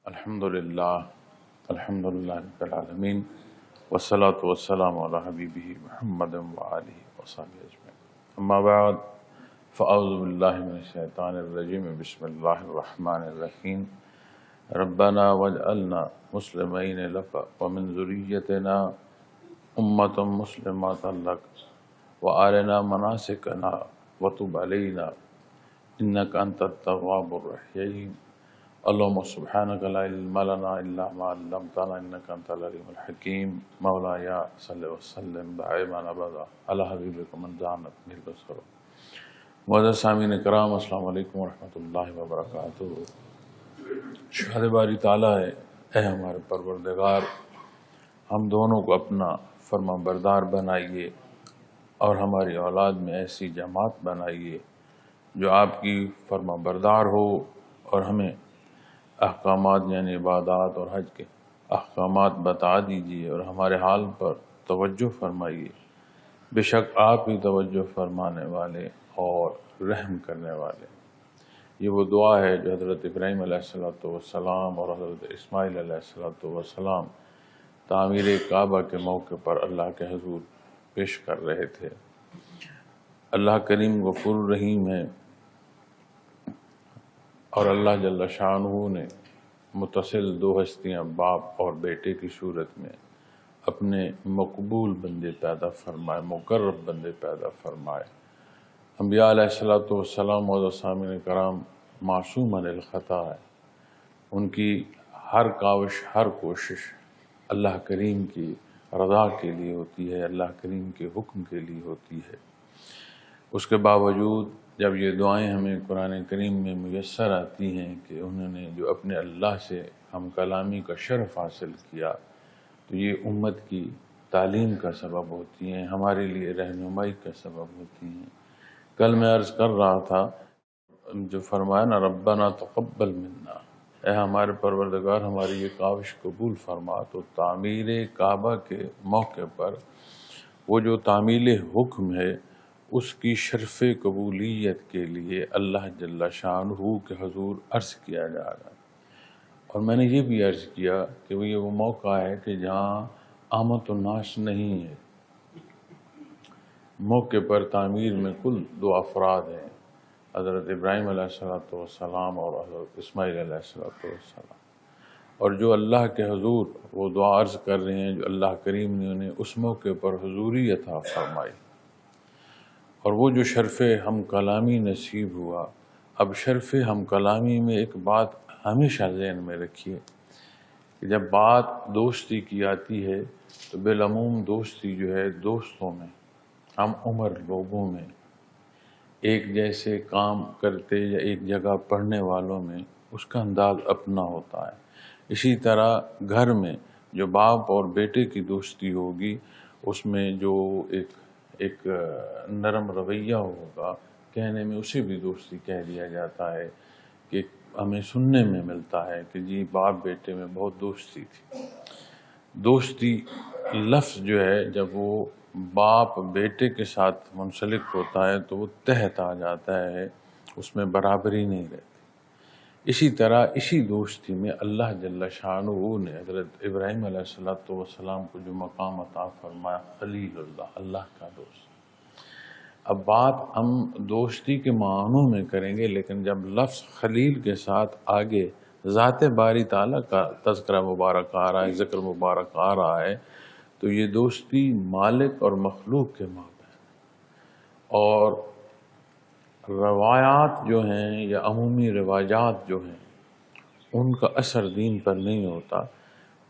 الحمدللہ الحمدللہ رب العالمین والصلاة والسلام علی حبیبہ محمد وآلہ وصحبہ اجمعین، اما بعد فاعوذ باللہ من الشیطان الرجیم، بسم اللہ الرحمن الرحیم۔ ربنا واجعلنا مسلمین لک ومن ذریتنا امۃ مسلمۃ لک وارنا مناسکنا وتب علینا انک انت التواب الرحیم۔ اللهم سبحانك لا علم لنا الا ما علمتنا انك انت العليم الحكيم۔ مولاي صل وسلم دائما ابدا على حبيبك من زانت به البصر۔ معزز سامعین کرام، السلام علیکم ورحمۃ اللہ وبرکاتہ۔ شہر باری تعالیٰ ہے، اے ہمارے پروردگار، ہم دونوں کو اپنا فرما بردار بنائیے اور ہماری اولاد میں ایسی جماعت بنائیے جو آپ کی فرما بردار ہو، اور ہمیں احکامات یعنی عبادات اور حج کے احکامات بتا دیجیے اور ہمارے حال پر توجہ فرمائیے۔ بے شک آپ ہی توجہ فرمانے والے اور رحم کرنے والے۔ یہ وہ دعا ہے جو حضرت ابراہیم علیہ السلام اور حضرت اسماعیل علیہ السلام تعمیر کعبہ کے موقع پر اللہ کے حضور پیش کر رہے تھے۔ اللہ کریم غفور رحیم ہے، اور اللہ جل شانہ نے متصل دو ہستیاں باپ اور بیٹے کی صورت میں اپنے مقبول بندے پیدا فرمائے، مقرب بندے پیدا فرمائے۔ انبیاء علیہ السلام و سامعین کرام معصوم عن الخطا ہے، ان کی ہر کاوش، ہر کوشش اللہ کریم کی رضا کے لیے ہوتی ہے، اللہ کریم کے حکم کے لیے ہوتی ہے۔ اس کے باوجود جب یہ دعائیں ہمیں قرآن کریم میں میسر آتی ہیں کہ انہوں نے جو اپنے اللہ سے ہم کلامی کا شرف حاصل کیا، تو یہ امت کی تعلیم کا سبب ہوتی ہیں، ہمارے لیے رہنمائی کا سبب ہوتی ہیں۔ کل میں عرض کر رہا تھا جو فرمایا نا، ربنا تقبل منا، اے ہمارے پروردگار ہماری یہ کاوش قبول فرما، تو تعمیر کعبہ کے موقع پر وہ جو تعمیل حکم ہے اس کی شرف قبولیت کے لیے اللہ جل شانہ کے حضور عرض کیا جا رہا ہے۔ اور میں نے یہ بھی عرض کیا کہ یہ وہ موقع ہے کہ جہاں آمد الناس نہیں ہے۔ موقع پر تعمیر میں کل دو افراد ہیں، حضرت ابراہیم علیہ السلام اور حضرت اسماعیل علیہ السلام، اور جو اللہ کے حضور وہ دعا عرض کر رہے ہیں جو اللہ کریم نے انہیں اس موقع پر حضوری عطا فرمائی، اور وہ جو شرف ہم کلامی نصیب ہوا۔ اب شرف ہم کلامی میں ایک بات ہمیشہ ذہن میں رکھیے کہ جب بات دوستی کی آتی ہے تو بالعموم دوستی جو ہے دوستوں میں، ہم عمر لوگوں میں، ایک جیسے کام کرتے یا ایک جگہ پڑھنے والوں میں اس کا انداز اپنا ہوتا ہے۔ اسی طرح گھر میں جو باپ اور بیٹے کی دوستی ہوگی، اس میں جو ایک نرم رویہ ہوگا، کہنے میں اسے بھی دوستی کہہ دیا جاتا ہے، کہ ہمیں سننے میں ملتا ہے کہ جی باپ بیٹے میں بہت دوستی تھی۔ دوستی لفظ جو ہے جب وہ باپ بیٹے کے ساتھ منسلک ہوتا ہے تو وہ تحت آ جاتا ہے، اس میں برابری نہیں رہتی۔ اسی طرح اسی دوستی میں اللہ جل شانہ نے حضرت ابراہیم علیہ السلام کو جو مقام عطا فرمایا، خلیل اللہ، اللہ کا دوست۔ اب بات ہم دوستی کے معنوں میں کریں گے، لیکن جب لفظ خلیل کے ساتھ آگے ذات باری تعالیٰ کا تذکرہ مبارک آ رہا ہے، ذکر مبارک آ رہا ہے، تو یہ دوستی مالک اور مخلوق کے مابین، اور روایات جو ہیں یا عمومی رواجات جو ہیں ان کا اثر دین پر نہیں ہوتا۔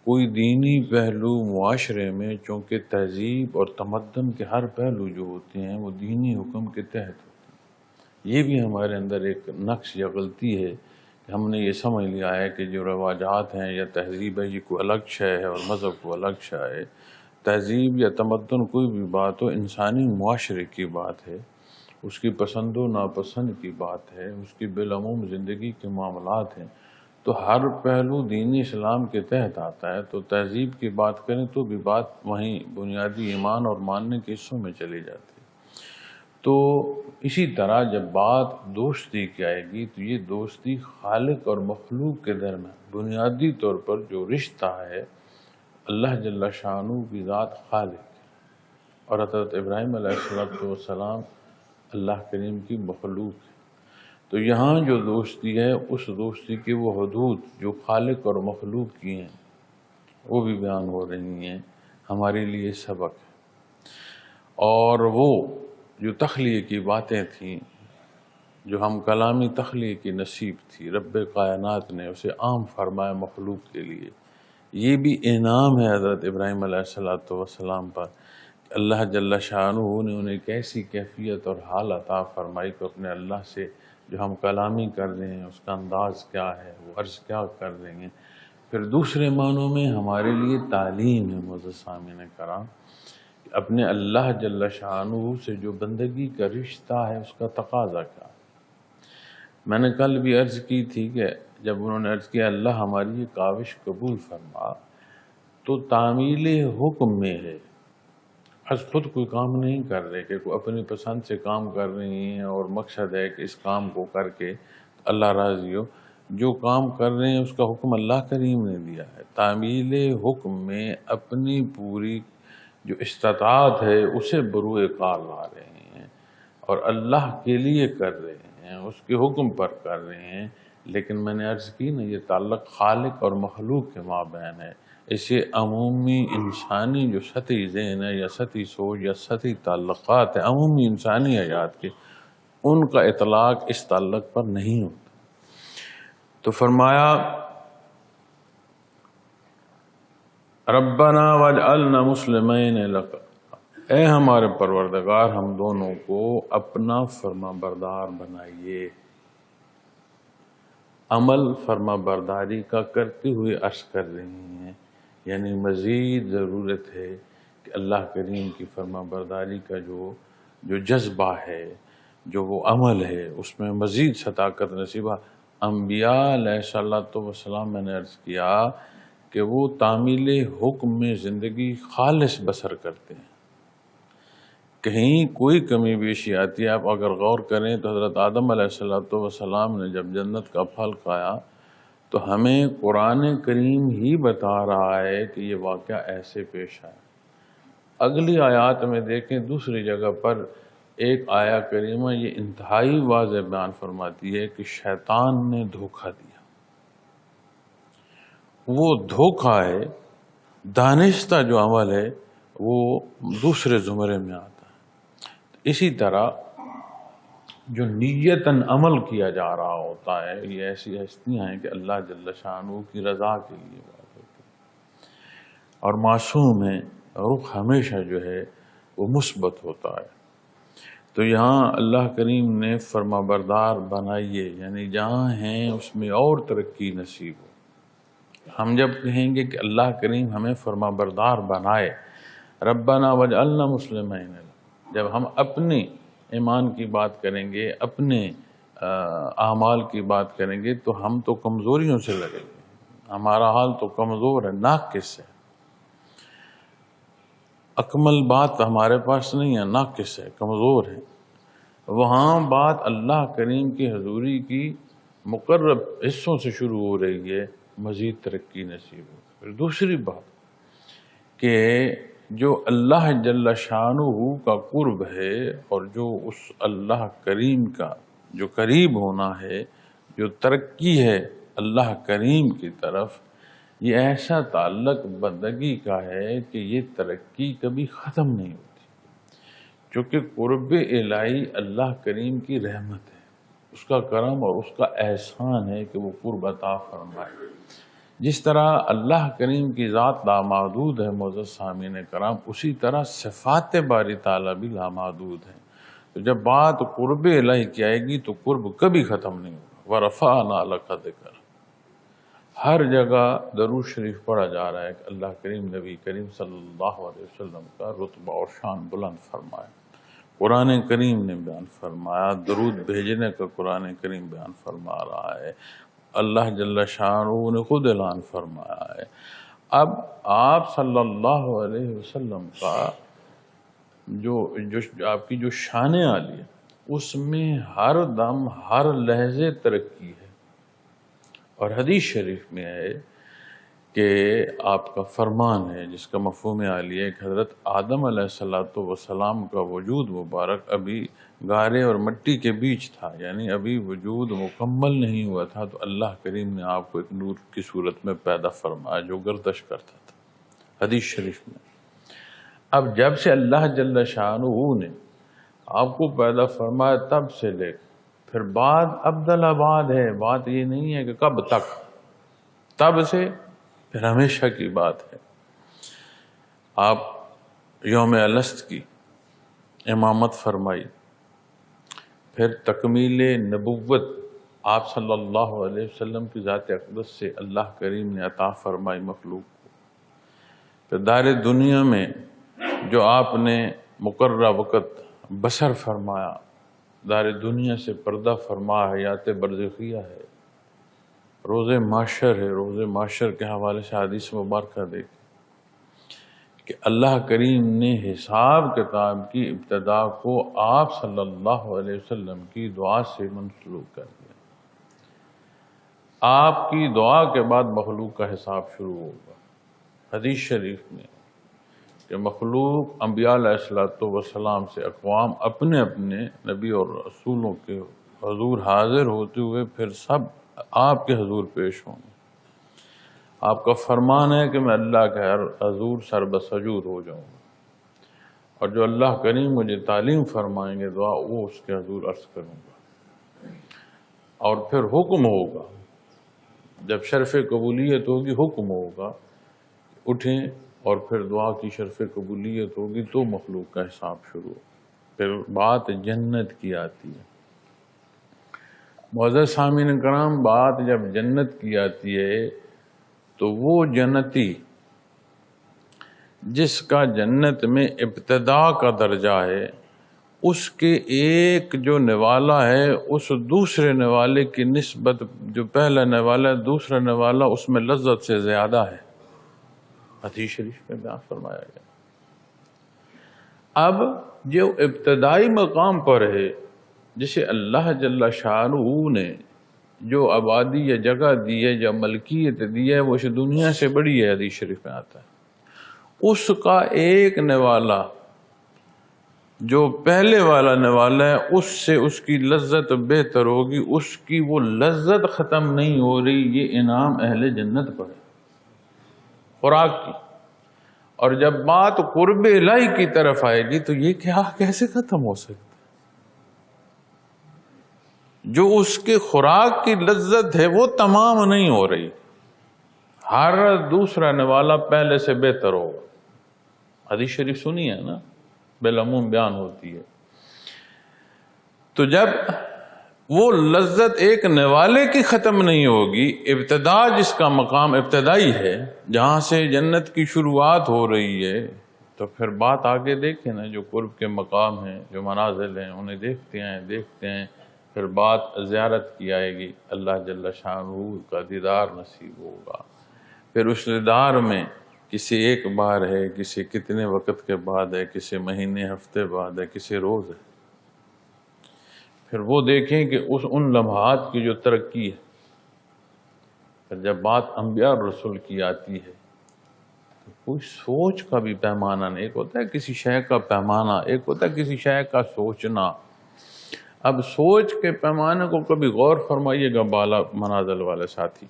کوئی دینی پہلو معاشرے میں، چونکہ تہذیب اور تمدن کے ہر پہلو جو ہوتے ہیں وہ دینی حکم کے تحت ہوتے ہیں۔ یہ بھی ہمارے اندر ایک نقص یا غلطی ہے کہ ہم نے یہ سمجھ لیا ہے کہ جو رواجات ہیں یا تہذیب ہے یہ کوئی الگ شے ہے اور مذہب کو الگ شے ہے۔ تہذیب یا تمدن کوئی بھی بات ہو، انسانی معاشرے کی بات ہے، اس کی پسند و ناپسند کی بات ہے، اس کی بالعموم زندگی کے معاملات ہیں، تو ہر پہلو دین اسلام کے تحت آتا ہے۔ تو تہذیب کی بات کریں تو بھی بات وہیں بنیادی ایمان اور ماننے کے حصوں میں چلی جاتی ہے۔ تو اسی طرح جب بات دوستی کی آئے گی تو یہ دوستی خالق اور مخلوق کے درمیان بنیادی طور پر جو رشتہ ہے، اللہ جل شانہ کی ذات خالق ہے اور حضرت ابراہیم علیہ السلام اللہ کریم کی مخلوق ہے۔ تو یہاں جو دوستی ہے اس دوستی کی وہ حدود جو خالق اور مخلوق کی ہیں وہ بھی بیان ہو رہی ہیں، ہمارے لیے سبق ہے۔ اور وہ جو تخلیق کی باتیں تھیں، جو ہم کلامی تخلیق کی نصیب تھی، رب کائنات نے اسے عام فرمایا مخلوق کے لیے، یہ بھی انعام ہے حضرت ابراہیم علیہ السلام پر۔ اللہ جل شانہ نے انہیں کیسی کیفیت اور حال عطا فرمائی کہ اپنے اللہ سے جو ہم کلامی کر رہے ہیں اس کا انداز کیا ہے، وہ عرض کیا کر رہے ہیں۔ پھر دوسرے معنوں میں ہمارے لیے تعلیم ہے معزز سامعین کرام، اپنے اللہ جل شانہ سے جو بندگی کا رشتہ ہے اس کا تقاضا کیا ہے۔ میں نے کل بھی عرض کی تھی کہ جب انہوں نے عرض کیا اللہ ہماری یہ کاوش قبول فرما، تو تعمیل حکم میں ہے، از خود کوئی کام نہیں کر رہے کہ کوئی اپنی پسند سے کام کر رہی ہیں اور مقصد ہے کہ اس کام کو کر کے اللہ راضی ہو۔ جو کام کر رہے ہیں اس کا حکم اللہ کریم نے دیا ہے۔ تعمیل حکم میں اپنی پوری جو استطاعت ہے اسے بروئے کار لا رہے ہیں اور اللہ کے لیے کر رہے ہیں، اس کے حکم پر کر رہے ہیں۔ لیکن میں نے عرض کی نا، یہ تعلق خالق اور مخلوق کے مابین ہے۔ اسے عمومی انسانی جو سطحی ذہن ہے یا سطحی سوچ یا سطحی تعلقات ہیں عمومی انسانی حیات کے، ان کا اطلاق اس تعلق پر نہیں ہوتا۔ تو فرمایا ربنا واجعلنا مسلمین لک، اے ہمارے پروردگار ہم دونوں کو اپنا فرما بردار بنائیے۔ عمل فرما برداری کا کرتے ہوئے عرض کر رہی ہیں، یعنی مزید ضرورت ہے کہ اللہ کریم کی فرما برداری کا جو جذبہ ہے، جو وہ عمل ہے، اس میں مزید صداقت نصیبہ۔ انبیاء علیہ السلام میں نے عرض کیا کہ وہ تعمیل حکم میں زندگی خالص بسر کرتے ہیں، کہیں کوئی کمی بیشی آتی ہے۔ آپ اگر غور کریں تو حضرت آدم علیہ السلام نے جب جنت کا پھل کھایا تو ہمیں قرآن کریم ہی بتا رہا ہے کہ یہ واقعہ ایسے پیش آیا۔ اگلی آیات میں دیکھیں، دوسری جگہ پر ایک آیہ کریمہ یہ انتہائی واضح بیان فرماتی ہے کہ شیطان نے دھوکہ دیا۔ وہ دھوکہ ہے، دانستہ جو عمل ہے وہ دوسرے زمرے میں آتا ہے۔ اسی طرح جو نیتاً عمل کیا جا رہا ہوتا ہے، یہ ایسی ہستیاں ہیں کہ اللہ جل شانہ کی رضا کے لیے بات ہوتی ہے، اور معصوم ہے، رخ ہمیشہ جو ہے وہ مثبت ہوتا ہے۔ تو یہاں اللہ کریم نے فرما بردار بنائیے، یعنی جہاں ہیں اس میں اور ترقی نصیب ہو۔ ہم جب کہیں گے کہ اللہ کریم ہمیں فرما بردار بنائے، ربنا واجعلنا مسلمین، جب ہم اپنی ایمان کی بات کریں گے، اپنے اعمال کی بات کریں گے، تو ہم تو کمزوریوں سے لگیں گے، ہمارا حال تو کمزور ہے، ناقص ہے، اکمل بات ہمارے پاس نہیں ہے، ناقص ہے، کمزور ہے۔ وہاں بات اللہ کریم کی حضوری کی مقرب حصوں سے شروع ہو رہی ہے، مزید ترقی نصیب ہو۔ پھر دوسری بات کہ جو اللہ جل شانہ کا قرب ہے اور جو اس اللہ کریم کا جو قریب ہونا ہے، جو ترقی ہے اللہ کریم کی طرف، یہ ایسا تعلق بندگی کا ہے کہ یہ ترقی کبھی ختم نہیں ہوتی، چونکہ قرب الہی اللہ کریم کی رحمت ہے، اس کا کرم اور اس کا احسان ہے کہ وہ قرب عطا فرمائے۔ جس طرح اللہ کریم کی ذات لامحدود ہے معزز سامعین کرام، اسی طرح صفات باری تعالیٰ بھی لامحدود ہیں۔ تو جب بات قرب الہی کی آئے گی تو قرب کبھی ختم نہیں ہوگا۔ وَرَفَعْنَا لَكَ ذِكْرَكَ، ہر جگہ درود شریف پڑھا جا رہا ہے کہ اللہ کریم نبی کریم صلی اللہ علیہ وسلم کا رتبہ اور شان بلند فرمائے۔ قرآن کریم نے بیان فرمایا، درود بھیجنے کا قرآن کریم بیان فرما رہا ہے، اللہ جل شانہ نے خود اعلان فرمایا ہے۔ اب آپ صلی اللہ علیہ وسلم کا جو آپ کی جو شان عالی ہے اس میں ہر دم ہر لحظے ترقی ہے. اور حدیث شریف میں ہے کہ آپ کا فرمان ہے جس کا مفہوم عالی ہے کہ حضرت آدم علیہ السلام کا وجود مبارک ابھی گارے اور مٹی کے بیچ تھا، یعنی ابھی وجود مکمل نہیں ہوا تھا، تو اللہ کریم نے آپ کو ایک نور کی صورت میں پیدا فرمایا جو گردش کرتا تھا، حدیث شریف میں. اب جب سے اللہ جل شانہ نے آپ کو پیدا فرمایا تب سے لے پھر بعد ابدل آباد ہے. بات یہ نہیں ہے کہ کب تک، تب سے پھر ہمیشہ کی بات ہے. آپ یوم الست کی امامت فرمائی، پھر تکمیل نبوت آپ صلی اللہ علیہ وسلم کی ذات اقدس سے اللہ کریم نے عطا فرمائی مخلوق کو. پھر دار دنیا میں جو آپ نے مقررہ وقت بسر فرمایا، دار دنیا سے پردہ فرما حیات برزخیہ ہے، روز معاشر ہے. روز معاشر کے حوالے سے حدیث مبارکہ دیکھیں کہ اللہ کریم نے حساب کتاب کی ابتدا کو آپ صلی اللہ علیہ وسلم کی دعا سے منسوخ کر دیا. آپ کی دعا کے بعد مخلوق کا حساب شروع ہوگا. حدیث شریف میں کہ مخلوق انبیاء علیہ السلام سے اقوام اپنے اپنے نبی اور رسولوں کے حضور حاضر ہوتے ہوئے پھر سب آپ کے حضور پیش ہوں گے. آپ کا فرمان ہے کہ میں اللہ کے حضور سر بسجود ہو جاؤں گا، اور جو اللہ کریم مجھے تعلیم فرمائیں گے دعا وہ اس کے حضور عرض کروں گا. اور پھر حکم ہوگا، جب شرف قبولیت ہوگی حکم ہوگا اٹھیں، اور پھر دعا کی شرف قبولیت ہوگی تو مخلوق کا حساب شروع ہو. پھر بات جنت کی آتی ہے. معزز سامعین کرام، بات جب جنت کی آتی ہے تو وہ جنتی جس کا جنت میں ابتدا کا درجہ ہے، اس کے ایک جو نوالا ہے اس دوسرے نوالے کی نسبت جو پہلا نوالا ہے دوسرا نوالا اس میں لذت سے زیادہ ہے. حدیث شریف میں بیان فرمایا گیا. اب جو ابتدائی مقام پر ہے جسے اللہ جل شانہ نے جو آبادی یا جگہ دی ہے یا ملکیت دی ہے وہ اس دنیا سے بڑی ہے، حدیث شریف میں آتا ہے. اس کا ایک نوالا جو پہلے والا نوالا ہے اس سے اس کی لذت بہتر ہوگی، اس کی وہ لذت ختم نہیں ہو رہی. یہ انعام اہل جنت پر ہے خوراک کی. اور جب بات قرب الہی کی طرف آئے گی تو یہ کیا کیسے ختم ہو سکتا؟ جو اس کے خوراک کی لذت ہے وہ تمام نہیں ہو رہی، ہر دوسرا نوالا پہلے سے بہتر ہوگا. حدیث شریف سنی ہے نا، بالعموم بیان ہوتی ہے. تو جب وہ لذت ایک نوالے کی ختم نہیں ہوگی، ابتدا جس کا مقام ابتدائی ہے جہاں سے جنت کی شروعات ہو رہی ہے، تو پھر بات آگے دیکھیں نا، جو قرب کے مقام ہیں جو منازل ہیں انہیں دیکھتے ہیں. پھر بات زیارت کی آئے گی، اللہ جل شانہ کا دیدار نصیب ہوگا. پھر اس دیدار میں کسی ایک بار ہے، کسی کتنے وقت کے بعد ہے، کسی مہینے ہفتے بعد ہے، کسی روز ہے. پھر وہ دیکھیں کہ ان لمحات کی جو ترقی ہے. پھر جب بات انبیاء اور رسول کی آتی ہے تو کوئی سوچ کا بھی پیمانہ نہیں. ایک ہوتا ہے کسی شے کا پیمانہ، ایک ہوتا ہے کسی شے کا سوچنا. اب سوچ کے پیمانے کو کبھی غور فرمائیے گا بالا منازل والے ساتھی.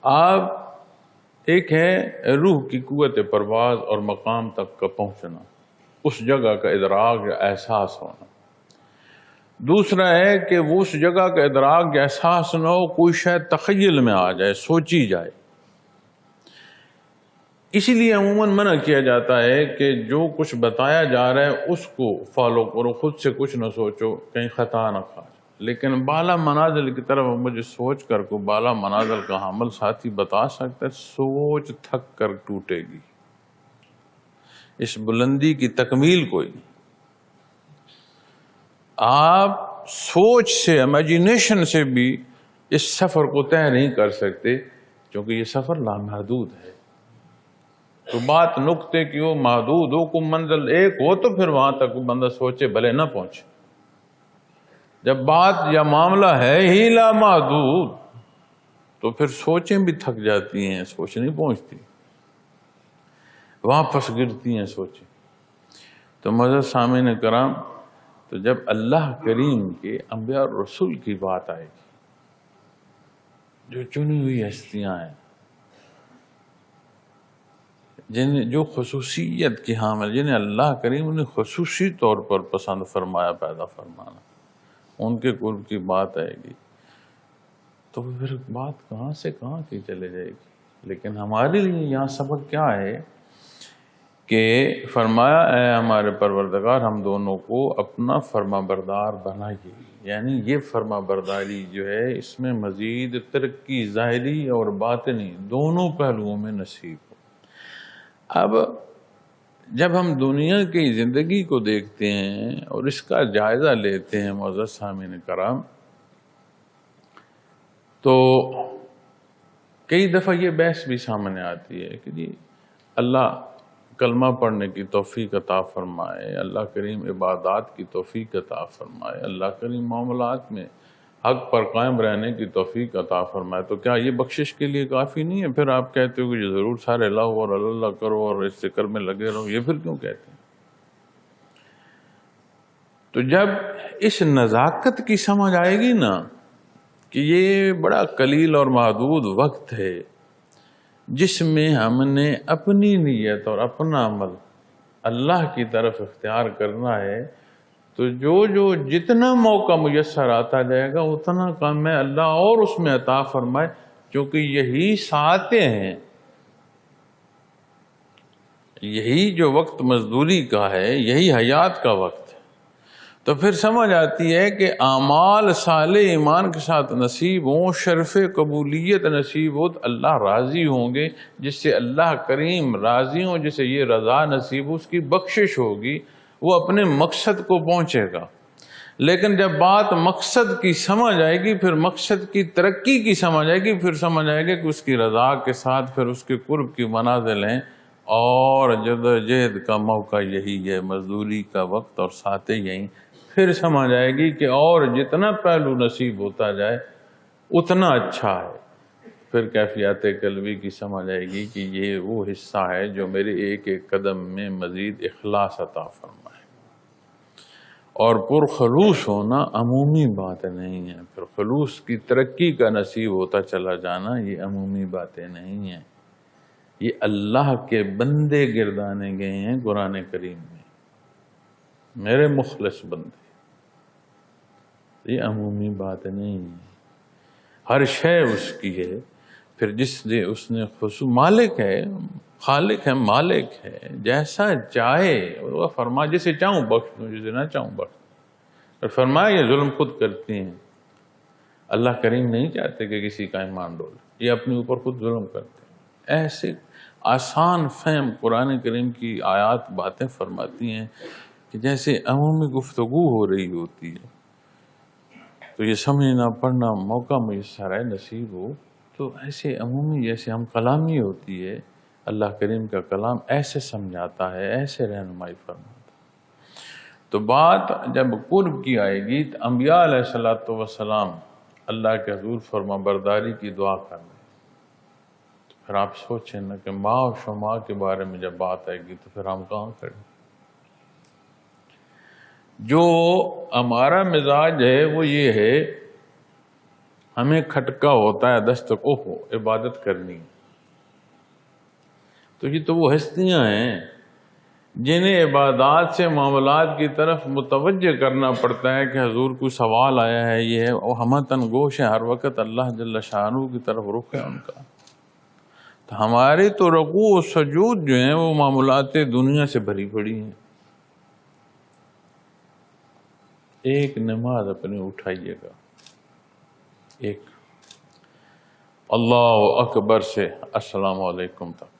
آپ ایک ہے روح کی قوت پرواز اور مقام تک کا پہنچنا، اس جگہ کا ادراک یا احساس ہونا. دوسرا ہے کہ وہ اس جگہ کا ادراک یا احساس نہ ہو، کوئی شاید تخیل میں آ جائے، سوچی جائے. اسی لیے عموماً منع کیا جاتا ہے کہ جو کچھ بتایا جا رہا ہے اس کو فالو کرو، خود سے کچھ نہ سوچو، کہیں خطا نہ کھا. لیکن بالا منازل کی طرف مجھے سوچ کر کو بالا منازل کا حامل ساتھی بتا سکتا ہے، سوچ تھک کر ٹوٹے گی، اس بلندی کی تکمیل کوئی نہیں. آپ سوچ سے، امیجینیشن سے بھی اس سفر کو طے نہیں کر سکتے، کیونکہ یہ سفر لامحدود ہے. تو بات نقطے کی ہو، محدود ہو، کوئی منزل ایک ہو تو پھر وہاں تک بندہ سوچے بھلے نہ پہنچے۔ جب بات یا معاملہ ہے ہی لا محدود تو پھر سوچیں بھی تھک جاتی ہیں، سوچ نہیں پہنچتی، وہاں پھنس گرتی ہیں سوچیں۔ تو معزز سامعین کرام، تو جب اللہ کریم کے انبیاء اور رسول کی بات آئے گی، جو چنی ہوئی ہستیاں ہیں، جو خصوصیت کی حامل، جنہیں اللہ کریم نے خصوصی طور پر پسند فرمایا پیدا فرمانا، ان کے قرب کی بات آئے گی تو پھر بات کہاں سے کہاں کی چلے جائے گی۔ لیکن ہمارے لیے یہاں سبق کیا ہے کہ فرمایا اے ہمارے پروردگار، ہم دونوں کو اپنا فرما بردار بنائیے، یعنی یہ فرما برداری جو ہے اس میں مزید ترقی ظاہری اور باطنی دونوں پہلوؤں میں نصیب ہو۔ اب جب ہم دنیا کی زندگی کو دیکھتے ہیں اور اس کا جائزہ لیتے ہیں معزز سامعین کرام، تو کئی دفعہ یہ بحث بھی سامنے آتی ہے کہ جی اللہ کلمہ پڑھنے کی توفیق عطا فرمائے، اللہ کریم عبادات کی توفیق عطا فرمائے، اللہ کریم معاملات میں حق پر قائم رہنے کی توفیق عطا فرمائے، تو کیا یہ بخشش کے لیے کافی نہیں ہے؟ پھر آپ کہتے ہو کہ یہ ضرور سارے لاؤ اور اللہ کرو اور اس ذکر میں لگے رہو، یہ پھر کیوں کہتے ہیں؟ تو جب اس نزاکت کی سمجھ آئے گی نا کہ یہ بڑا قلیل اور محدود وقت ہے جس میں ہم نے اپنی نیت اور اپنا عمل اللہ کی طرف اختیار کرنا ہے، تو جو جتنا موقع میسر آتا جائے گا اتنا کام میں اللہ اور اس میں عطا فرمائے، کیونکہ یہی ساعتیں ہیں، یہی جو وقت مزدوری کا ہے، یہی حیات کا وقت ہے۔ تو پھر سمجھ آتی ہے کہ اعمال صالح ایمان کے ساتھ نصیب ہوں، شرف قبولیت نصیب ہو تو اللہ راضی ہوں گے، جس سے اللہ کریم راضی ہوں، جسے یہ رضا نصیب ہو، اس کی بخشش ہوگی، وہ اپنے مقصد کو پہنچے گا۔ لیکن جب بات مقصد کی سمجھ آئے گی، پھر مقصد کی ترقی کی سمجھ آئے گی، پھر سمجھ آئے گا کہ اس کی رضا کے ساتھ پھر اس کے قرب کی منازل ہیں، اور جدوجہد کا موقع یہی ہے، مزدوری کا وقت اور ساتھ یہی۔ پھر سمجھ آئے گی کہ اور جتنا پہلو نصیب ہوتا جائے اتنا اچھا ہے۔ پھر کیفیات قلبی کی سمجھ آئے گی کہ یہ وہ حصہ ہے جو میرے ایک ایک قدم میں مزید اخلاص عطا فرمائے۔ اور پرخلوص ہونا عمومی بات نہیں ہے، پھر خلوص کی ترقی کا نصیب ہوتا چلا جانا یہ عمومی باتیں نہیں ہیں، یہ اللہ کے بندے گردانے گئے ہیں قرآن کریم میں، میرے مخلص بندے، یہ عمومی بات نہیں ہے۔ ہر شے اس کی ہے، پھر جس نے اس نے مالک ہے، خالق ہے، مالک ہے، جیسا چاہے وہ فرما، جسے چاہوں بخش دوں، جسے نہ چاہوں بخش دوں۔ اور فرمایا یہ ظلم خود کرتی ہیں، اللہ کریم نہیں چاہتے کہ کسی کا ایمان ڈولے، یہ اپنے اوپر خود ظلم کرتے ہیں۔ ایسے آسان فہم قرآن کریم کی آیات باتیں فرماتی ہیں کہ جیسے عمومی گفتگو ہو رہی ہوتی ہے، تو یہ سمجھنا پڑھنا موقع میسر ہے، نصیب ہو تو ایسے عمومی جیسے ہم کلامی ہوتی ہے، اللہ کریم کا کلام ایسے سمجھاتا ہے، ایسے رہنمائی فرماتا ہے۔ تو بات جب قرب کی آئے گی تو انبیاء علیہ السلام اللہ کے حضور فرما برداری کی دعا کر رہے ہیں، تو پھر آپ سوچیں نا کہ ماں و شما کے بارے میں جب بات آئے گی تو پھر ہم کہاں کھڑے؟ جو ہمارا مزاج ہے وہ یہ ہے، ہمیں کھٹکا ہوتا ہے دست کو عبادت کرنی، تو یہ تو وہ ہستیاں ہیں جنہیں عبادات سے معاملات کی طرف متوجہ کرنا پڑتا ہے کہ حضور کوئی سوال آیا ہے، یہ ہے، اور ہم تنگوش ہیں، ہر وقت اللہ جل شانہ کی طرف رخ ہے ان کا۔ تو ہمارے تو رکوع و سجود جو ہیں وہ معاملات دنیا سے بھری پڑی ہیں۔ ایک نماز اپنی اٹھائیے گا، ایک اللہ اکبر سے السلام علیکم تک،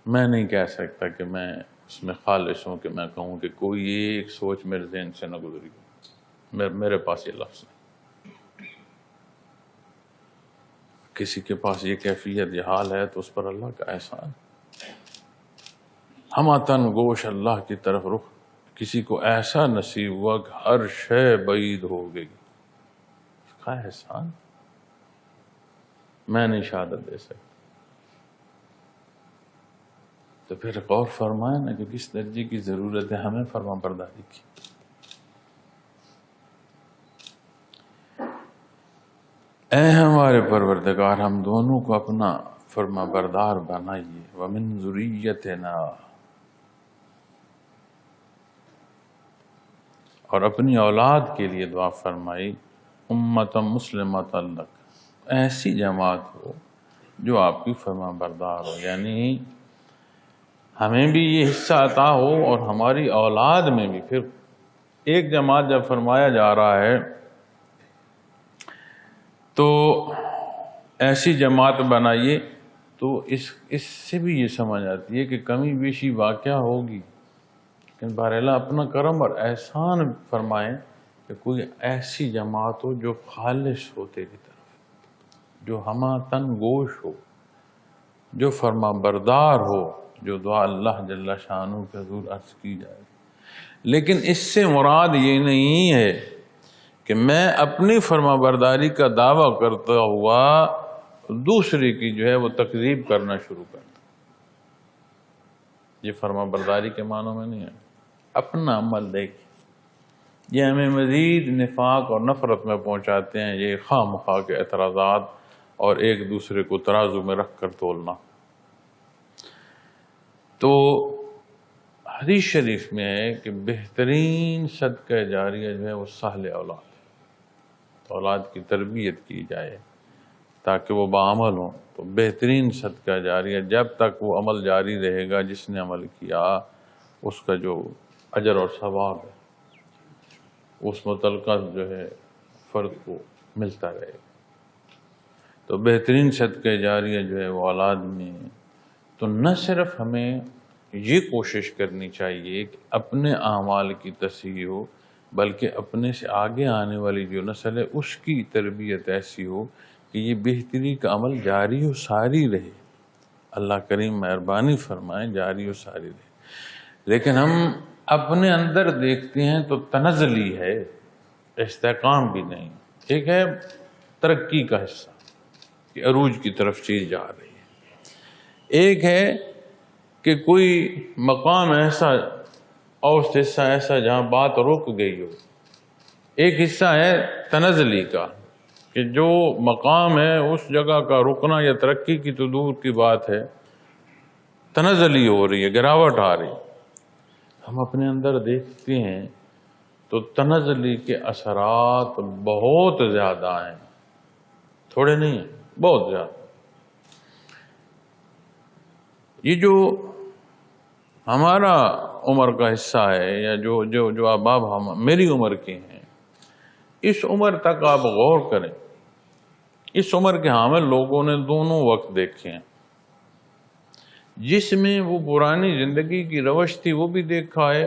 میں نہیں کہہ سکتا کہ میں اس میں خالص ہوں کہ میں کہوں کہ کوئی ایک سوچ میرے ذہن سے نہ گزری ہو، میرے پاس یہ لفظ ہے۔ کسی کے پاس یہ کیفیت یہ حال ہے تو اس پر اللہ کا احسان. ہم تن گوش اللہ کی طرف رخ کسی کو ایسا نصیب ہوا کہ ہر شے بعید ہو گئی. اس کا احسان میں نہیں شہادت دے سکتا. تو پھر غور فرمائیں نا کہ کس درجے کی ضرورت ہے ہمیں فرما برداری کی. اے ہمارے پروردگار، ہم دونوں کو اپنا فرما بردار بنائیے. وَمِن ذُرِّيَّتِنَا، اور اپنی اولاد کے لیے دعا فرمائی. امت مسلمۃ لک، ایسی جماعت ہو جو آپ کی فرما بردار ہو. یعنی ہمیں بھی یہ حصہ عطا ہو اور ہماری اولاد میں بھی. پھر ایک جماعت جب فرمایا جا رہا ہے تو ایسی جماعت بنائیے، تو اس سے بھی یہ سمجھ آتی ہے کہ کمی بیشی واقعہ ہوگی، لیکن بہرحال اپنا کرم اور احسان فرمائیں کہ کوئی ایسی جماعت ہو جو خالص ہو تیری طرف، جو ہمہ تن گوش ہو، جو فرما بردار ہو، جو دعا اللہ جل شانہ کے حضور عرض کی جائے. لیکن اس سے مراد یہ نہیں ہے کہ میں اپنی فرما برداری کا دعویٰ کرتا ہوا دوسرے کی جو ہے وہ تکذیب کرنا شروع کر دوں. یہ فرما برداری کے معنوں میں نہیں ہے. اپنا عمل دیکھ، یہ ہمیں مزید نفاق اور نفرت میں پہنچاتے ہیں. یہ خواہ مخواہ کے اعتراضات اور ایک دوسرے کو ترازو میں رکھ کر تولنا. تو حدیث شریف میں ہے کہ بہترین صدقہ جاریہ جو ہے وہ سہل اولاد، اولاد کی تربیت کی جائے تاکہ وہ باعمل ہوں. تو بہترین صدقہ جاریہ جب تک وہ عمل جاری رہے گا، جس نے عمل کیا اس کا جو اجر اور ثواب ہے اس متعلقہ جو ہے فرد کو ملتا رہے گا. تو بہترین صدقہ جاریہ جو ہے وہ اولاد میں. تو نہ صرف ہمیں یہ کوشش کرنی چاہیے کہ اپنے اعمال کی تصحیح ہو، بلکہ اپنے سے آگے آنے والی جو نسل ہے اس کی تربیت ایسی ہو کہ یہ بہتری کا عمل جاری و ساری رہے. اللہ کریم مہربانی فرمائیں جاری و ساری رہے. لیکن ہم اپنے اندر دیکھتے ہیں تو تنزلی ہے، استحکام بھی نہیں. ایک ہے ترقی کا حصہ کہ عروج کی طرف چیز جا رہی ہے. ایک ہے کہ کوئی مقام ایسا اوسط حصہ ایسا جہاں بات رک گئی ہو. ایک حصہ ہے تنزلی کا کہ جو مقام ہے اس جگہ کا رکنا یا ترقی کی تو دور کی بات ہے، تنزلی ہو رہی ہے، گراوٹ آ رہی ہے. ہم اپنے اندر دیکھتے ہیں تو تنزلی کے اثرات بہت زیادہ ہیں، تھوڑے نہیں ہیں، بہت زیادہ. یہ جو ہمارا عمر کا حصہ ہے یا جو احباب میری عمر کے ہیں، اس عمر تک آپ غور کریں. اس عمر کے حامل لوگوں نے دونوں وقت دیکھے ہیں. جس میں وہ پرانی زندگی کی روش تھی وہ بھی دیکھا ہے،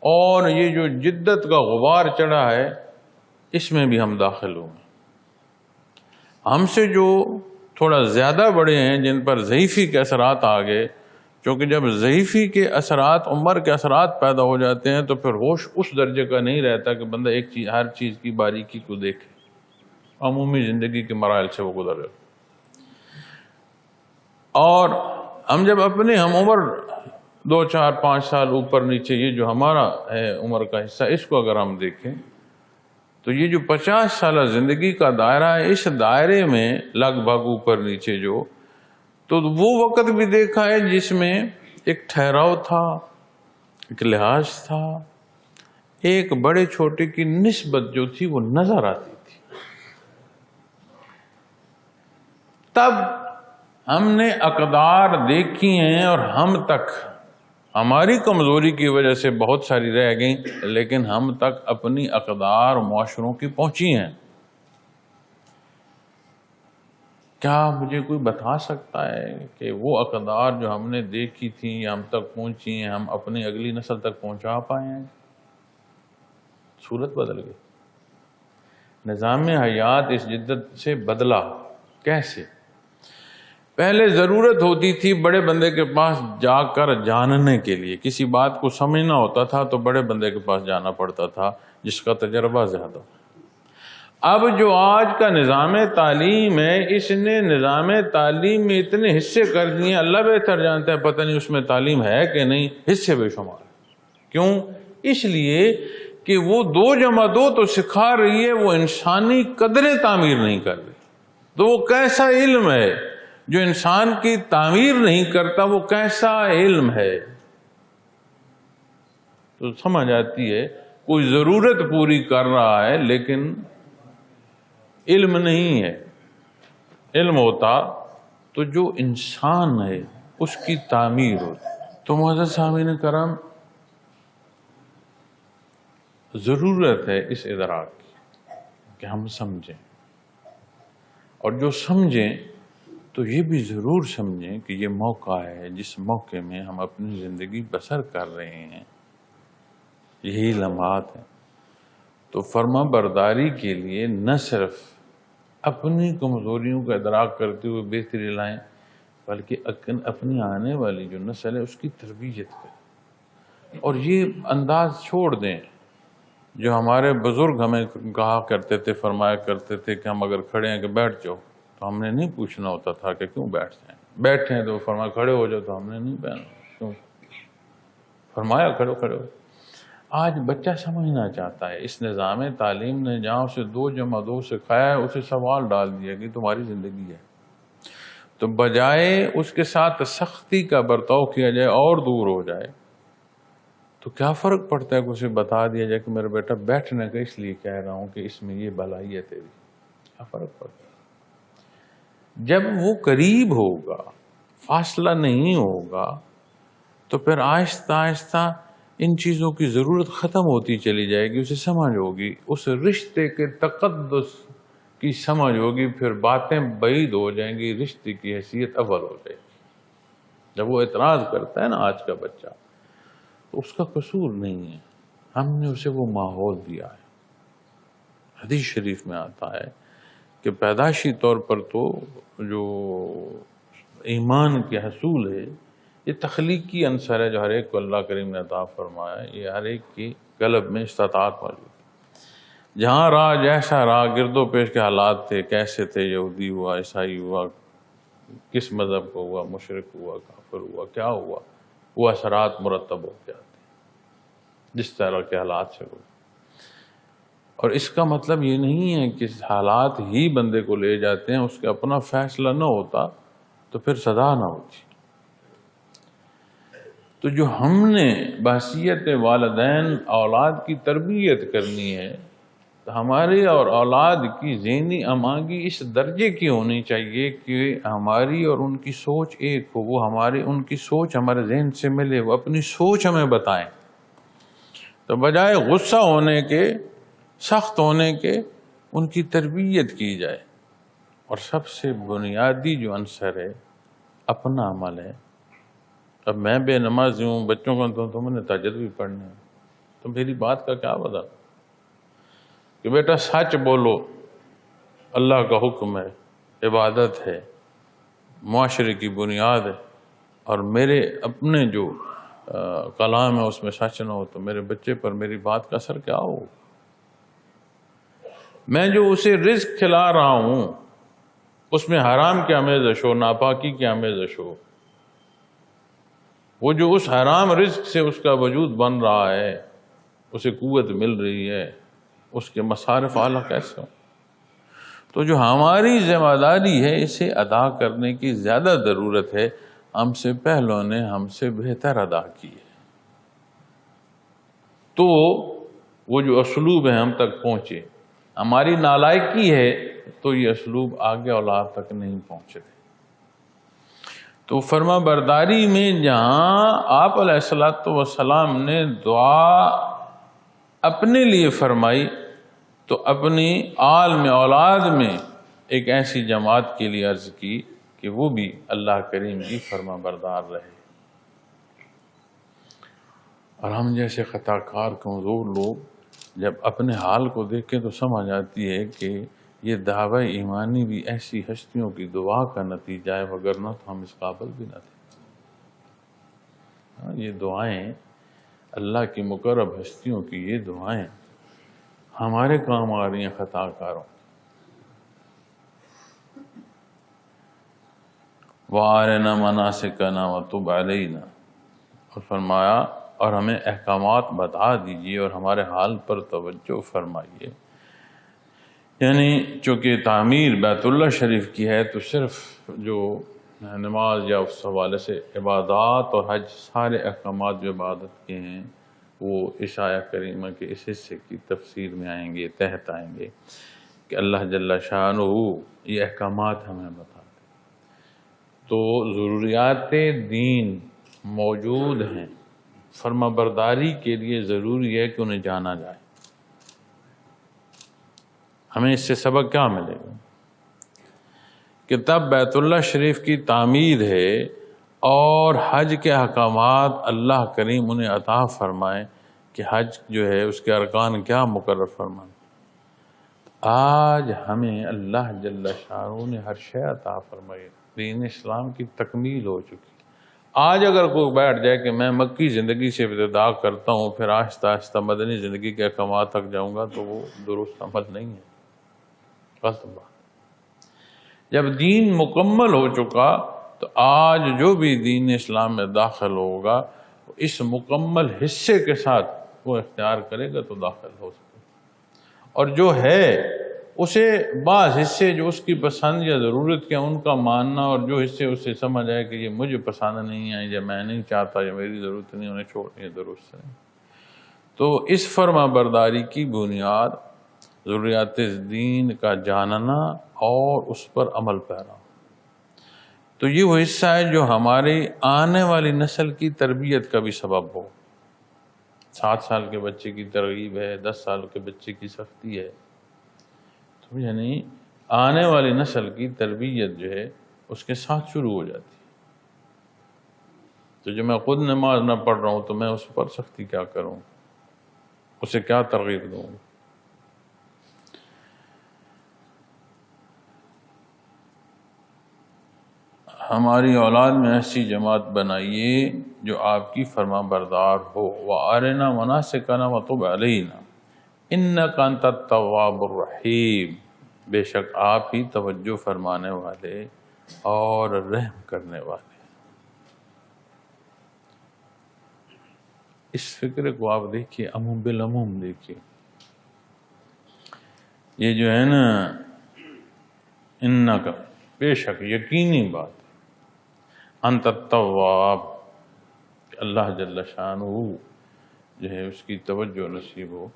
اور یہ جو جدت کا غبار چڑھا ہے اس میں بھی ہم داخل ہوئے. ہم سے جو تھوڑا زیادہ بڑے ہیں جن پر ضعیفی کے اثرات آ گئے، کیونکہ جب ضعیفی کے اثرات، عمر کے اثرات پیدا ہو جاتے ہیں تو پھر ہوش اس درجے کا نہیں رہتا کہ بندہ ایک چیز، ہر چیز کی باریکی کو دیکھے. عمومی زندگی کے مراحل سے وہ گزر گئے. اور ہم جب اپنے ہم عمر 2 4 5 سال اوپر نیچے، یہ جو ہمارا ہے عمر کا حصہ، اس کو اگر ہم دیکھیں تو یہ جو 50 سالہ زندگی کا دائرہ ہے، اس دائرے میں لگ بھگ اوپر نیچے جو، تو وہ وقت بھی دیکھا ہے جس میں ایک ٹھہراؤ تھا، ایک لحاظ تھا، ایک بڑے چھوٹے کی نسبت جو تھی وہ نظر آتی تھی. تب ہم نے اقدار دیکھی ہیں اور ہم تک ہماری کمزوری کی وجہ سے بہت ساری رہ گئیں، لیکن ہم تک اپنی اقدار معاشروں کی پہنچی ہیں. کیا مجھے کوئی بتا سکتا ہے کہ وہ اقدار جو ہم نے دیکھی تھیں یا ہم تک پہنچی ہیں، ہم اپنی اگلی نسل تک پہنچا پائے ہیں؟ صورت بدل گئی. نظام حیات اس جدت سے بدلا کیسے؟ پہلے ضرورت ہوتی تھی بڑے بندے کے پاس جا کر جاننے کے لیے، کسی بات کو سمجھنا ہوتا تھا تو بڑے بندے کے پاس جانا پڑتا تھا جس کا تجربہ زیادہ۔ اب جو آج کا نظام تعلیم ہے، اس نے نظام تعلیم میں اتنے حصے کر دیے، اللہ بہتر جانتا ہے پتہ نہیں اس میں تعلیم ہے کہ نہیں، حصے بے شمار۔ کیوں؟ اس لیے کہ وہ 2+2 تو سکھا رہی ہے، وہ انسانی قدریں تعمیر نہیں کر رہی۔ تو وہ کیسا علم ہے جو انسان کی تعمیر نہیں کرتا؟ وہ کیسا علم ہے؟ تو سمجھ آتی ہے کوئی ضرورت پوری کر رہا ہے لیکن علم نہیں ہے۔ علم ہوتا تو جو انسان ہے اس کی تعمیر ہوتی۔ تو معزز سامعین کرام، ضرورت ہے اس ادراک کی کہ ہم سمجھیں، اور جو سمجھیں تو یہ بھی ضرور سمجھیں کہ یہ موقع ہے جس موقع میں ہم اپنی زندگی بسر کر رہے ہیں، یہی لمحات ہیں۔ تو فرما برداری کے لیے نہ صرف اپنی کمزوریوں کا ادراک کرتے ہوئے بہتری لائیں، بلکہ اپنی آنے والی جو نسل ہے اس کی تربیت کریں، اور یہ انداز چھوڑ دیں جو ہمارے بزرگ ہمیں کہا کرتے تھے، فرمایا کرتے تھے کہ ہم اگر کھڑے ہیں کہ بیٹھ جاؤ، تو ہم نے نہیں پوچھنا ہوتا تھا کہ کیوں بیٹھ جائیں، بیٹھے ہیں تو فرمایا کھڑے ہو جاؤ، تو ہم نے نہیں کیوں فرمایا کھڑے ہو۔ آج بچہ سمجھنا چاہتا ہے، اس نظام تعلیم نے جہاں اسے 2+2 سکھایا ہے، اسے سوال ڈال دیا کہ تمہاری زندگی ہے، تو بجائے اس کے ساتھ سختی کا برتاؤ کیا جائے اور دور ہو جائے، تو کیا فرق پڑتا ہے کہ اسے بتا دیا جائے کہ میرا بیٹا بیٹھنے کا اس لیے کہہ رہا ہوں کہ اس میں یہ بھلائی ہے تیری؟ کیا فرق پڑتا ہے؟ جب وہ قریب ہوگا، فاصلہ نہیں ہوگا، تو پھر آہستہ آہستہ ان چیزوں کی ضرورت ختم ہوتی چلی جائے گی، اسے سمجھ ہوگی، اس رشتے کے تقدس کی سمجھ ہوگی، پھر باتیں بعید ہو جائیں گی، رشتے کی حیثیت اول ہو جائے گی۔ جب وہ اعتراض کرتا ہے نا آج کا بچہ، تو اس کا قصور نہیں ہے، ہم نے اسے وہ ماحول دیا ہے۔ حدیث شریف میں آتا ہے کہ پیدائشی طور پر تو جو ایمان کے حصول ہے یہ تخلیقی عنصر ہے جو ہر ایک کو اللہ کریم نے عطا فرمایا ہے، یہ ہر ایک کی قلب میں استطاعت موجود ہے۔ جہاں رہا جیسا رہا، گرد و پیش کے حالات تھے، کیسے تھے، یہودی ہوا، عیسائی ہوا، کس مذہب کو ہوا، مشرک ہوا، کافر ہوا، کیا ہوا، وہ اثرات مرتب ہو جاتے ہیں جس طرح کے حالات سے ہوئے۔ اور اس کا مطلب یہ نہیں ہے کہ حالات ہی بندے کو لے جاتے ہیں، اس کا اپنا فیصلہ نہ ہوتا تو پھر سزا نہ ہوتی۔ تو جو ہم نے بحیثیت والدین اولاد کی تربیت کرنی ہے، تو ہماری اور اولاد کی ذہنی آمادگی اس درجے کی ہونی چاہیے کہ ہماری اور ان کی سوچ ایک ہو، وہ ان کی سوچ ہمارے ذہن سے ملے، وہ اپنی سوچ ہمیں بتائیں۔ تو بجائے غصہ ہونے کے، سخت ہونے کے، ان کی تربیت کی جائے۔ اور سب سے بنیادی جو عنصر ہے اپنا عمل ہے۔ اب میں بے نمازی ہوں، بچوں کو تو تم نے تہجد بھی پڑھنے ہے، تو میری بات کا کیا پتہ کہ بیٹا سچ بولو، اللہ کا حکم ہے، عبادت ہے، معاشرے کی بنیاد ہے، اور میرے اپنے جو کلام ہے اس میں سچ نہ ہو تو میرے بچے پر میری بات کا اثر کیا ہو؟ میں جو اسے رزق کھلا رہا ہوں اس میں حرام کی آمیزش ہو، ناپاکی کی آمیزش ہو، وہ جو اس حرام رزق سے اس کا وجود بن رہا ہے، اسے قوت مل رہی ہے، اس کے مصارف اعلیٰ کیسے ہوں؟ تو جو ہماری ذمہ داری ہے اسے ادا کرنے کی زیادہ ضرورت ہے، ہم سے پہلوں نے ہم سے بہتر ادا کی ہے، تو وہ جو اسلوب ہے ہم تک پہنچے۔ ہماری نالائکی ہے تو یہ اسلوب آگے اولاد تک نہیں پہنچتے۔ تو فرما برداری میں جہاں آپ علیہ السلام نے دعا اپنے لیے فرمائی، تو اپنی آل میں، اولاد میں ایک ایسی جماعت کے لیے عرض کی کہ وہ بھی اللہ کریم کی فرما بردار رہے۔ اور ہم جیسے خطا کار کمزور لوگ جب اپنے حال کو دیکھیں تو سمجھ آتی ہے کہ یہ دعوی ایمانی بھی ایسی ہستیوں کی دعا کا نتیجہ ہے، وگرنہ تو ہم اس قابل بھی نہ تھے۔ یہ دعائیں اللہ کی مقرب ہستیوں کی، یہ دعائیں ہمارے کام آ رہی ہیں خطا کاروں۔ وَأَرِنَا مَنَاسِكَنَا وَتُبْ عَلَيْنَا، اور فرمایا اور ہمیں احکامات بتا دیجیے اور ہمارے حال پر توجہ فرمائیے۔ یعنی چونکہ تعمیر بیت اللہ شریف کی ہے تو صرف جو نماز یا اس حوالے سے عبادات اور حج سارے احکامات جو عبادت کے ہیں وہ اس آیت کریمہ کے اس حصے کی تفسیر میں آئیں گے، تحت آئیں گے کہ اللہ جل شانہ یہ احکامات ہمیں بتا دیں۔ تو ضروریات دین موجود ہیں، فرما برداری کے لیے ضروری ہے کہ انہیں جانا جائے۔ ہمیں اس سے سبق کیا ملے گا کہ تب بیت اللہ شریف کی تعمیر ہے اور حج کے احکامات اللہ کریم انہیں عطا فرمائے کہ حج جو ہے اس کے ارکان کیا مقرر فرمائے۔ آج ہمیں اللہ جل شانہ نے ہر شے عطا فرمائی، دین اسلام کی تکمیل ہو چکی۔ آج اگر کوئی بیٹھ جائے کہ میں مکی زندگی سے ابتدا کرتا ہوں پھر آہستہ آہستہ مدنی زندگی کے احکامات تک جاؤں گا تو وہ درست عمل نہیں ہے، غلط بات۔ جب دین مکمل ہو چکا تو آج جو بھی دین اسلام میں داخل ہوگا اس مکمل حصے کے ساتھ وہ اختیار کرے گا تو داخل ہو سکے، اور جو ہے اسے بعض حصے جو اس کی پسند یا ضرورت کے ان کا ماننا، اور جو حصے اسے سمجھ آئے کہ یہ مجھے پسند نہیں ہے یا میں نہیں چاہتا یا میری ضرورت نہیں، انہیں چھوڑنا یہ درست ہے۔ تو اس فرما برداری کی بنیاد ضروریات دین کا جاننا اور اس پر عمل پیرا۔ تو یہ وہ حصہ ہے جو ہماری آنے والی نسل کی تربیت کا بھی سبب ہو۔ 7 سال کے بچے کی ترغیب ہے، 10 سال کے بچے کی سختی ہے، تو یعنی آنے والی نسل کی تربیت جو ہے اس کے ساتھ شروع ہو جاتی ہے۔ تو جو میں خود نماز نہ پڑھ رہا ہوں تو میں اس پر سختی کیا کروں، اسے کیا ترغیب دوں؟ ہماری اولاد میں ایسی جماعت بنائیے جو آپ کی فرما بردار ہو۔ وَأَرِنَا مَنَاسِكَنَا وَتُبْ عَلَيْنَا إِنَّكَ أَنْتَ التَّوَّابُ الرَّحِيمُ، بے شک آپ ہی توجہ فرمانے والے اور رحم کرنے والے۔ اس فکر کو آپ دیکھیے، عموم بالعموم دیکھیے، یہ جو ہے نا انکا، بے شک یقینی بات، انت التواب، اللہ جل شانہ جو ہے اس کی توجہ نصیب ہو۔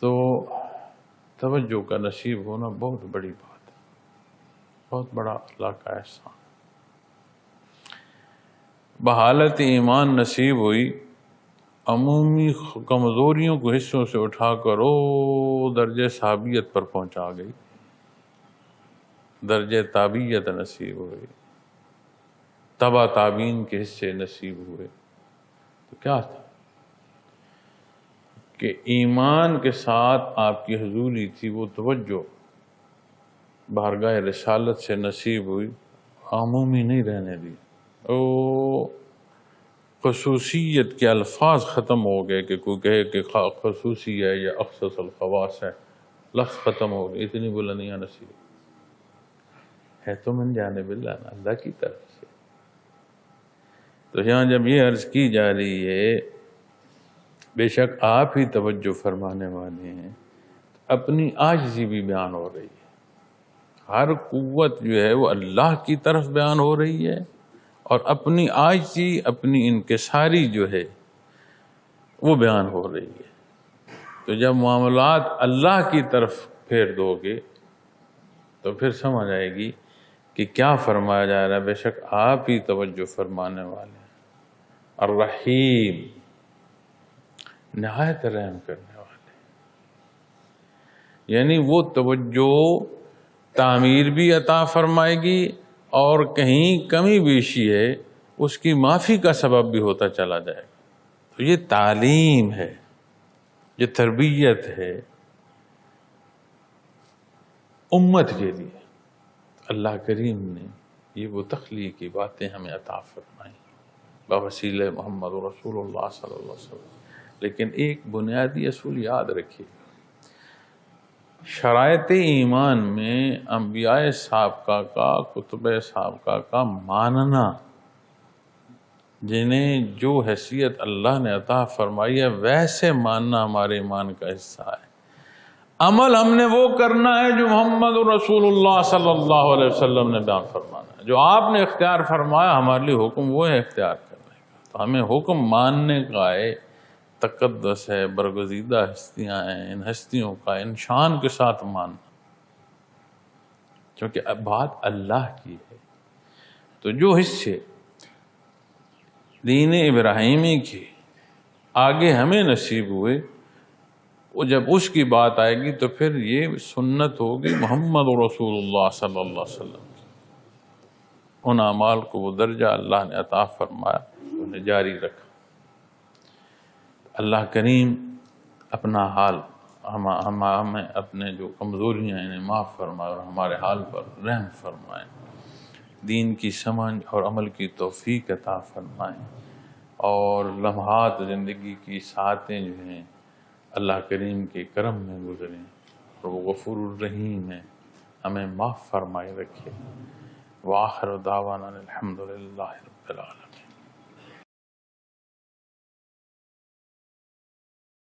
تو توجہ کا نصیب ہونا بہت بڑی بات ہے، بہت بڑا اللہ کا احسان۔ بحالت ایمان نصیب ہوئی، عمومی کمزوریوں کو حصوں سے اٹھا کر درجہ صحابیت پر پہنچا گئی، درجہ تابعیت نصیب ہوئی، تبع تابعین کے حصے نصیب ہوئے۔ تو کیا تھا کہ ایمان کے ساتھ آپ کی حضوری تھی، وہ توجہ بارگاہ رسالت سے نصیب ہوئی، عمومی نہیں رہنے دی۔ خصوصیت کے الفاظ ختم ہو گئے کہ کوئی کہے کہ خصوصی ہے یا اخصص الخواص ہے، لفظ ختم ہو گئے، اتنی بلندیاں نصیب ہے تو من جانب اللہ، اللہ کی طرف سے۔ تو یہاں جب یہ عرض کی جا رہی ہے بے شک آپ ہی توجہ فرمانے والے ہیں، اپنی عاجزی بھی بیان ہو رہی ہے، ہر قوت جو ہے وہ اللہ کی طرف بیان ہو رہی ہے، اور اپنی عاجزی، اپنی انکساری جو ہے وہ بیان ہو رہی ہے۔ تو جب معاملات اللہ کی طرف پھیر دو گے تو پھر سمجھ آئے گی کہ کیا فرمایا جا رہا ہے، بے شک آپ ہی توجہ فرمانے والے ہیں، الرحیم، نہایت رحم کرنے والے۔ یعنی وہ توجہ تعمیر بھی عطا فرمائے گی، اور کہیں کمی بیشی ہے اس کی معافی کا سبب بھی ہوتا چلا جائے گا۔ تو یہ تعلیم ہے، یہ تربیت ہے، امت کے لیے اللہ کریم نے یہ وہ تخلیقی باتیں ہمیں عطا فرمائیں بوسیلہ محمد رسول اللہ صلی اللہ علیہ وسلم. لیکن ایک بنیادی اصول یاد رکھیے، شرائط ایمان میں انبیاء سابقہ کا، کتب سابقہ کا ماننا، جنہیں جو حیثیت اللہ نے عطا فرمائی ہے ویسے ماننا ہمارے ایمان کا حصہ ہے. عمل ہم نے وہ کرنا ہے جو محمد رسول اللہ صلی اللہ علیہ وسلم نے بیان فرمانا ہے. جو آپ نے اختیار فرمایا ہمارے لیے حکم وہ ہے اختیار کرنے کا، تو ہمیں حکم ماننے کا ہے. تقدس ہے، برگزیدہ ہستیاں ہیں، ان ہستیوں کا ان شان کے ساتھ ماننا، کیونکہ اب بات اللہ کی ہے. تو جو حصے دین ابراہیمی کے آگے ہمیں نصیب ہوئے، وہ جب اس کی بات آئے گی تو پھر یہ سنت ہوگی محمد رسول اللہ صلی اللہ علیہ وسلم کی. ان اعمال کو وہ درجہ اللہ نے عطا فرمایا، انہیں جاری رکھا. اللہ کریم اپنا حال ہمیں اپنے جو کمزوریاں انہیں معاف فرمائے اور ہمارے حال پر رحم فرمائے. دین کی سمجھ اور عمل کی توفیق عطا فرمائیں، اور لمحات زندگی کی ساعتیں جو ہیں اللہ کریم کے کرم میں گزریں، اور وہ غفور الرحیم ہے، ہمیں معاف فرمائے رکھے. وآخر دعوانا الحمدللہ رب العالمین.